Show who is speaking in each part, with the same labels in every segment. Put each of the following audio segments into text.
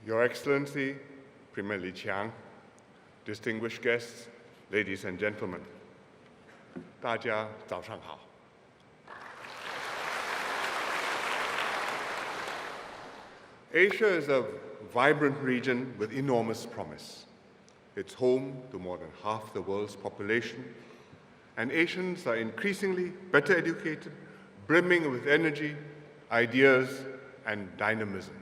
Speaker 1: Your Excellency, Premier Li Qiang, distinguished guests, ladies and gentlemen, 大家早上好。Asia is a vibrant region with enormous promise. It's home to more than half the world's population, and Asians are increasingly better educated, brimming with energy, ideas, and dynamism.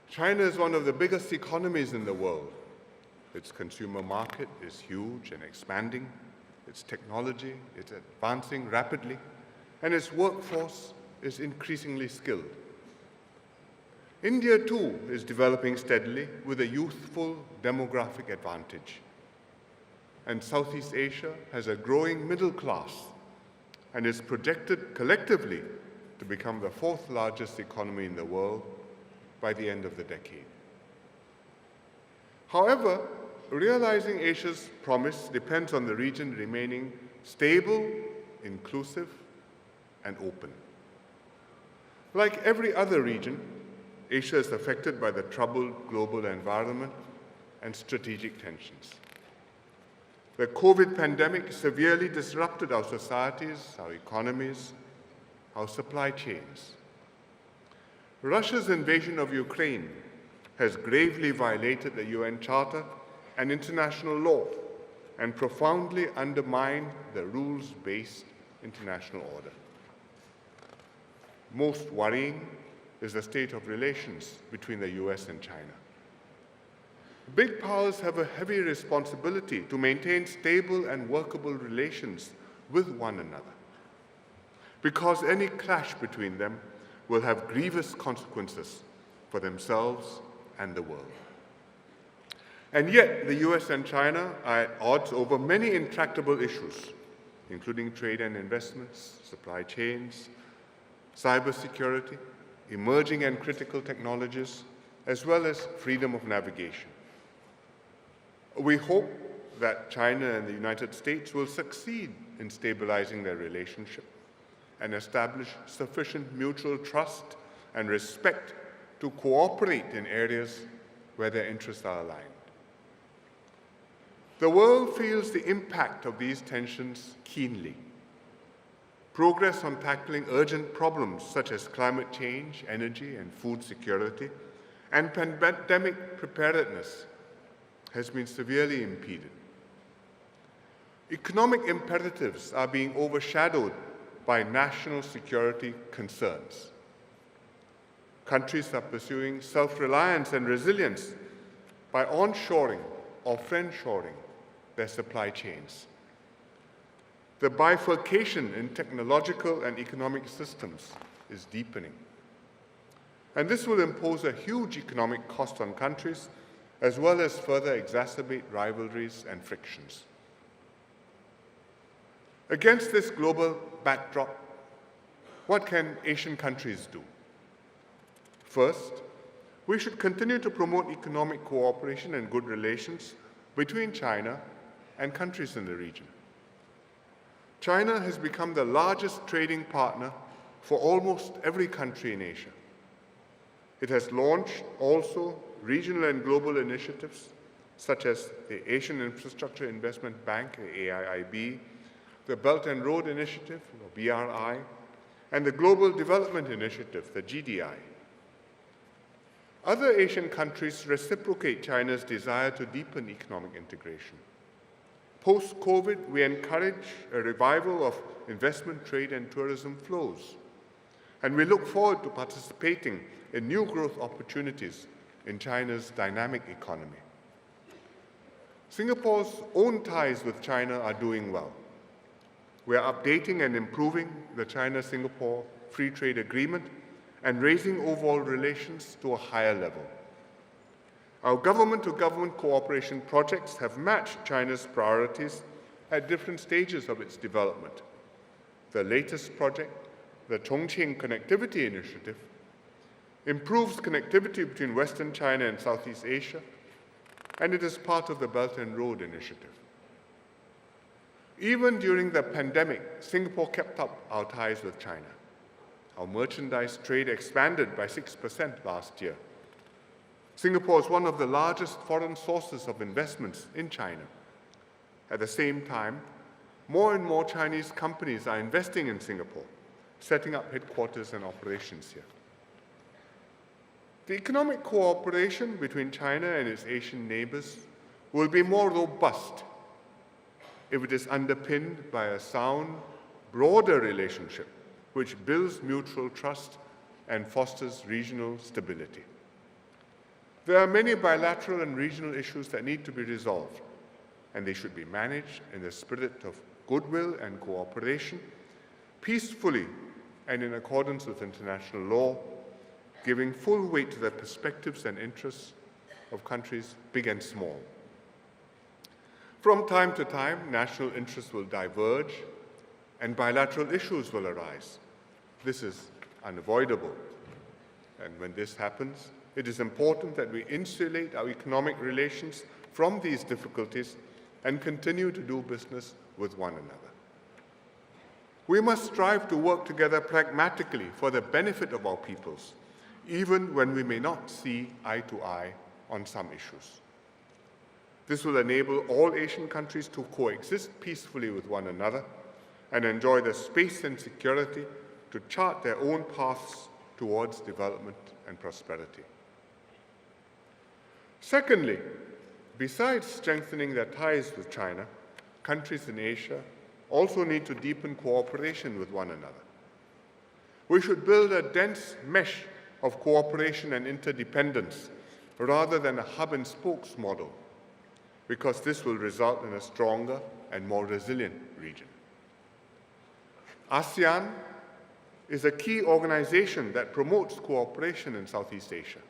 Speaker 1: China is one of the biggest economies in the world. Its consumer market is huge and expanding. Its technology is advancing rapidly, and its workforce is increasingly skilled. India, too, is developing steadily with a youthful demographic advantage. And Southeast Asia has a growing middle class and is projected collectively to become the fourth largest economy in the world by the end of the decade. However, realizing Asia's promise depends on the region remaining stable, inclusive, and open. Like every other region, Asia is affected by the troubled global environment and strategic tensions. The COVID pandemic severely disrupted our societies, our economies, our supply chains. Russia's invasion of Ukraine has gravely violated the UN Charter and international law and profoundly undermined the rules-based international order. Most worrying is the state of relations between the US and China. Big powers have a heavy responsibility to maintain stable and workable relations with one another, because any clash between them will have grievous consequences for themselves and the world. And yet, the US and China are at odds over many intractable issues, including trade and investments, supply chains, cybersecurity, emerging and critical technologies, as well as freedom of navigation. We hope that China and the United States will succeed in stabilizing their relationship and establish sufficient mutual trust and respect to cooperate in areas where their interests are aligned. The world feels the impact of these tensions keenly. Progress on tackling urgent problems such as climate change, energy and food security, and pandemic preparedness has been severely impeded. Economic imperatives are being overshadowed by national security concerns. Countries are pursuing self-reliance and resilience by onshoring or friendshoring their supply chains. The bifurcation in technological and economic systems is deepening. And this will impose a huge economic cost on countries, as well as further exacerbate rivalries and frictions. Against this global backdrop, what can Asian countries do? First, we should continue to promote economic cooperation and good relations between China and countries in the region. China has become the largest trading partner for almost every country in Asia. It has launched also regional and global initiatives such as the Asian Infrastructure Investment Bank, AIIB, the Belt and Road Initiative, or BRI, and the Global Development Initiative, the GDI. Other Asian countries reciprocate China's desire to deepen economic integration. Post-COVID, we encourage a revival of investment, trade, and tourism flows. And we look forward to participating in new growth opportunities in China's dynamic economy. Singapore's own ties with China are doing well. We are updating and improving the China-Singapore Free Trade Agreement and raising overall relations to a higher level. Our government-to-government cooperation projects have matched China's priorities at different stages of its development. The latest project, the Chongqing Connectivity Initiative, improves connectivity between Western China and Southeast Asia, and it is part of the Belt and Road Initiative. Even during the pandemic, Singapore kept up our ties with China. Our merchandise trade expanded by 6% last year. Singapore is one of the largest foreign sources of investments in China. At the same time, more and more Chinese companies are investing in Singapore, setting up headquarters and operations here. The economic cooperation between China and its Asian neighbors will be more robust if it is underpinned by a sound, broader relationship which builds mutual trust and fosters regional stability. There are many bilateral and regional issues that need to be resolved, and they should be managed in the spirit of goodwill and cooperation, peacefully and in accordance with international law, giving full weight to the perspectives and interests of countries big and small. From time to time, national interests will diverge and bilateral issues will arise. This is unavoidable. And when this happens, it is important that we insulate our economic relations from these difficulties and continue to do business with one another. We must strive to work together pragmatically for the benefit of our peoples, even when we may not see eye to eye on some issues. This will enable all Asian countries to coexist peacefully with one another and enjoy the space and security to chart their own paths towards development and prosperity. Secondly, besides strengthening their ties with China, countries in Asia also need to deepen cooperation with one another. We should build a dense mesh of cooperation and interdependence rather than a hub and spokes model, because this will result in a stronger and more resilient region. ASEAN is a key organization that promotes cooperation in Southeast Asia.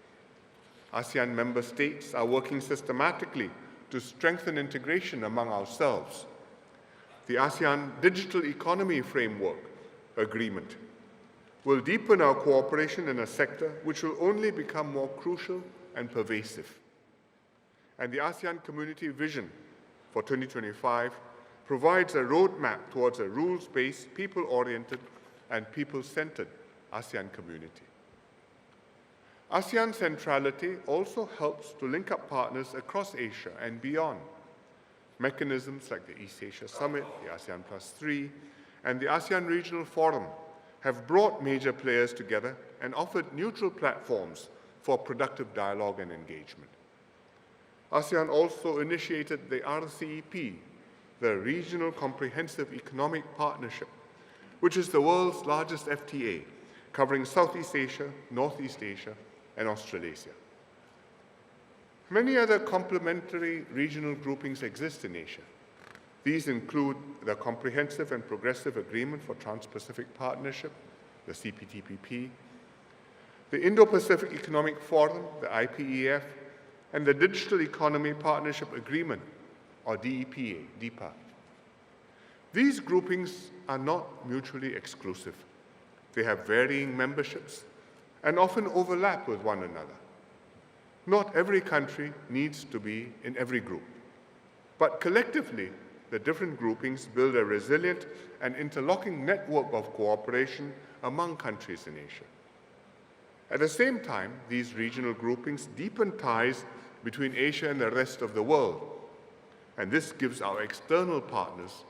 Speaker 1: ASEAN member states are working systematically to strengthen integration among ourselves. The ASEAN Digital Economy Framework Agreement will deepen our cooperation in a sector which will only become more crucial and pervasive. And the ASEAN Community Vision for 2025 provides a roadmap towards a rules-based, people-oriented, and people-centered ASEAN community. ASEAN centrality also helps to link up partners across Asia and beyond. Mechanisms like the East Asia Summit, the ASEAN +3, and the ASEAN Regional Forum have brought major players together and offered neutral platforms for productive dialogue and engagement. ASEAN also initiated the RCEP, the Regional Comprehensive Economic Partnership, which is the world's largest FTA, covering Southeast Asia, Northeast Asia, and Australasia. Many other complementary regional groupings exist in Asia. These include the Comprehensive and Progressive Agreement for Trans-Pacific Partnership, the CPTPP, the Indo-Pacific Economic Forum, the IPEF, and the Digital Economy Partnership Agreement, or DEPA. These groupings are not mutually exclusive. They have varying memberships and often overlap with one another. Not every country needs to be in every group, but collectively, the different groupings build a resilient and interlocking network of cooperation among countries in Asia. At the same time, these regional groupings deepen ties between Asia and the rest of the world, and this gives our external partners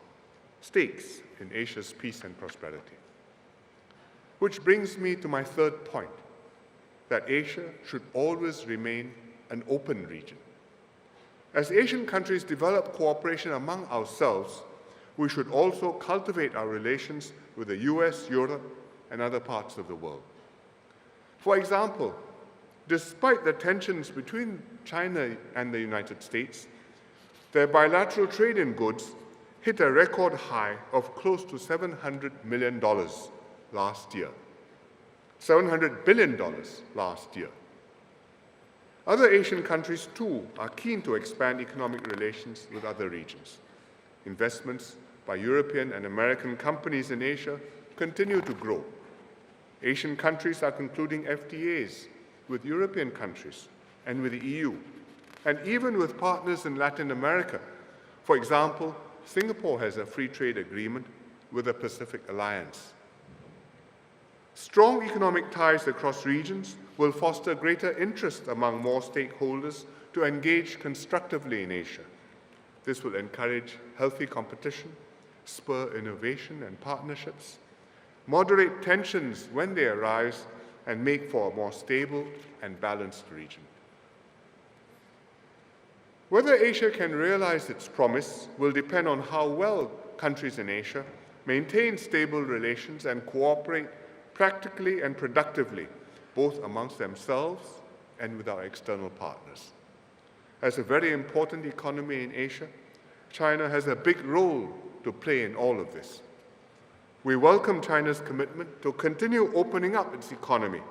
Speaker 1: stakes in Asia's peace and prosperity. Which brings me to my third point, that Asia should always remain an open region. As Asian countries develop cooperation among ourselves, we should also cultivate our relations with the US, Europe, and other parts of the world. For example, despite the tensions between China and the United States, their bilateral trade in goods hit a record high of close to $700 million last year. $700 billion last year. Other Asian countries, too, are keen to expand economic relations with other regions. Investments by European and American companies in Asia continue to grow. Asian countries are concluding FTAs with European countries and with the EU, and even with partners in Latin America. For example, Singapore has a free trade agreement with the Pacific Alliance. Strong economic ties across regions will foster greater interest among more stakeholders to engage constructively in Asia. This will encourage healthy competition, spur innovation and partnerships, moderate tensions when they arise, and make for a more stable and balanced region. Whether Asia can realize its promise will depend on how well countries in Asia maintain stable relations and cooperate practically and productively, both amongst themselves and with our external partners. As a very important economy in Asia, China has a big role to play in all of this. We welcome China's commitment to continue opening up its economy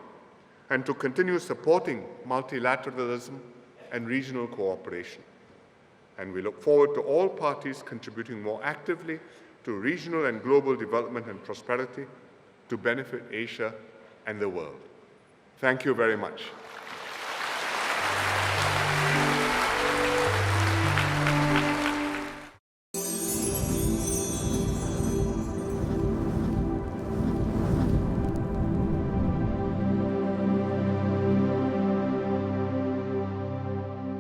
Speaker 1: and to continue supporting multilateralism and regional cooperation. And we look forward to all parties contributing more actively to regional and global development and prosperity to benefit Asia and the world. Thank you very much.